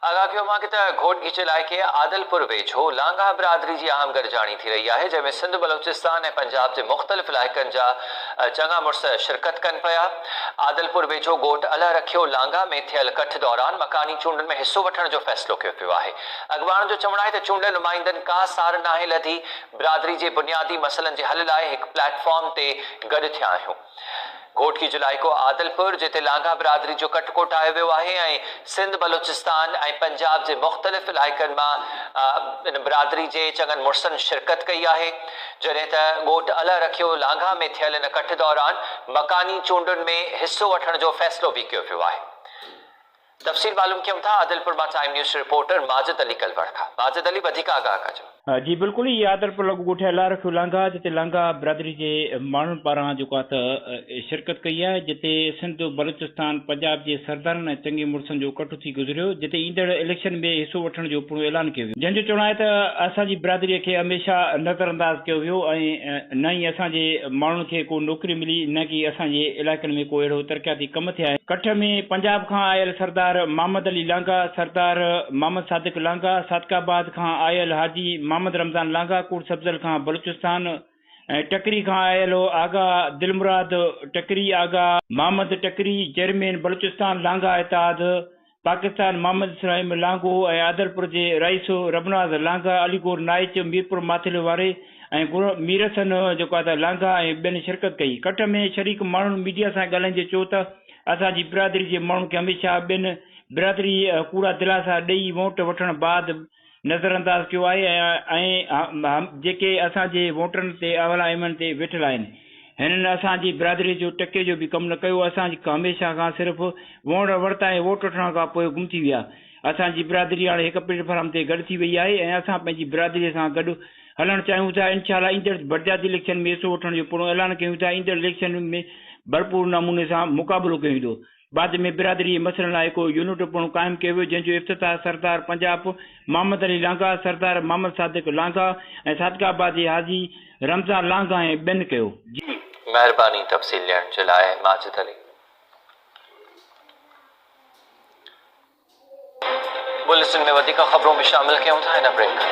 आगाह मां त घोट गिच इलाइक़े आदलपुर वेझो लांघा बिरादरी जी अहम गॾिजाणी थी रही है, जंहिंमें सिंध बलोचिस्तान ऐं पंजाब के मुख़्तलिफ़ इलाइक़नि जा चङा मुड़स शिरकत कनि पिया। आदलपुर वेझो ॻोठ अलह रखियो लांघा में थियल कठ दौरान मकानी चूंडनि में हिस्सो वठण जो फ़ैसिलो कयो पियो आहे। अॻवाणनि जो चवणु आहे त चूंडल नुमाइंदनि का सार नाहे लधी बिरादरी के बुनियादी मसइलनि जे हल लाइ हिकु प्लेटफॉर्म ते गॾु थिया आहियूं। घोट की इलाइक़ो आदलपुर जिते लांघा बिरादरी जो कट कोटायो वियो आहे ऐं सिंध बलोचिस्तान ऐं पंजाब के मुख़्तलिफ़ इलाइक़नि मां इन बिरादरी के चङनि मुड़सनि शिरकत कई आहे। जॾहिं त ॻोठ अलह रखियो लांघा में थियल इन कठ दौरान मकानी चूंडुनि में हिस्सो वठण जो फ़ैसिलो भी कयो पियो आहे। तफ़सील मालूम कयूं था आदिलपुर मां time news reporter Majid Ali Kalwar Khan. Majid Ali वधीक आगाह कजो। जी बिल्कुल ये आदलपुर ॻोठ अला रखियो लांघा जिते लांघा बिरादरी के माण्हुनि पारां जेको आहे त शिरकत कई है, जिते सिंध बलूचिस्तान पंजाब के सरदारनि ऐं चङे मुड़सनि जो कठु थी गुज़रियो, जिते ईंदड़ इलेक्शन में हिस्सो वठण जो पूरो ऐलान कयो वियो, जंहिंजो चवणु आहे त असांजी बिरादरीअ खे हमेशह नज़रअंदाज कयो वियो ऐं न ई असांजे माण्हुनि खे को नौकरी मिली, न कि असांजे इलाइक़नि में को अहिड़ो तरक़ियाती कम थिया आहिनि। कठ में पंजाब खां आयल सरदार मोहम्मद अली लांघा, सरदार मोहम्मद सादिक लांघा, सादकाबाद खां आयल हाजी मोहम्मद रमज़ान लांघा, कुड़ सब्ज़ल खां बलूचिस्तान, टकरी खां आयल आगा दिलमुराद टकरी, आगा मोहम्मद टकरी, चेयरमैन बलूचिस्तान लांघा इत्तेहाद पाकिस्तान मोहम्मद इस्लाम लांघो ऐं आदलपुर के रईस रबनाज लांघा, अलीगोर नाइच मीरपुर माथिले वारे ऐं मीरसन जेको आहे त लांघा ऐं ॿियनि शिरकत कई। कठ में शरीक माण्हुनि मीडिया सां ॻाल्हाईंदे चयो त असांजी बिरादरी के माण्हुनि खे हमेशह ॿियनि बिरादरी कूड़ा दिलासा ॾेई वोट वठण बाद नज़रअंदाज किया है जेके असांजे वोटरनि ते अवला इमन ते वेठल आहिनि। हिननि असांजी बिरादरी जो टके जो भी कम न कयो। असांजी हमेशह खां सिर्फ़ वोट वरिता ऐं वोट वठण खां पोइ गुम थी विया। असांजी बिरादरी हाणे हिकु प्लेटफॉर्म ते गॾु थी वई आहे ऐं असां पंहिंजी बिरादरीअ सां गॾु हलणु चाहियूं था। इंशाअल्लाह ईंदड़ बर्जाती इलेक्शन में हिस्सो वठण जो पूरो ऐलान कयूं था। ईंदड़ इलेक्शन में भरपूर नमूने सां मुक़ाबिलो कयूं वेंदो। बाद में बिरादरी मसइलनि लाइ को यूनिट पिणु क़ाइमु कयो वियो, जंहिंजो इफ़्तिताह सरदार पंजाब मोहम्मद अली लांघा, सरदार मोहम्मद सादिक लांघा ऐं सादकाबाद जे हाजी रमज़ान लांघा ऐं ॿियनि कयो। जी महिरबानी तफ़सील ॾियण जे लाइ माजिद अली। बुलेटिन में वधीक ख़बरों में शामिल कयूं था हिन ब्रेक।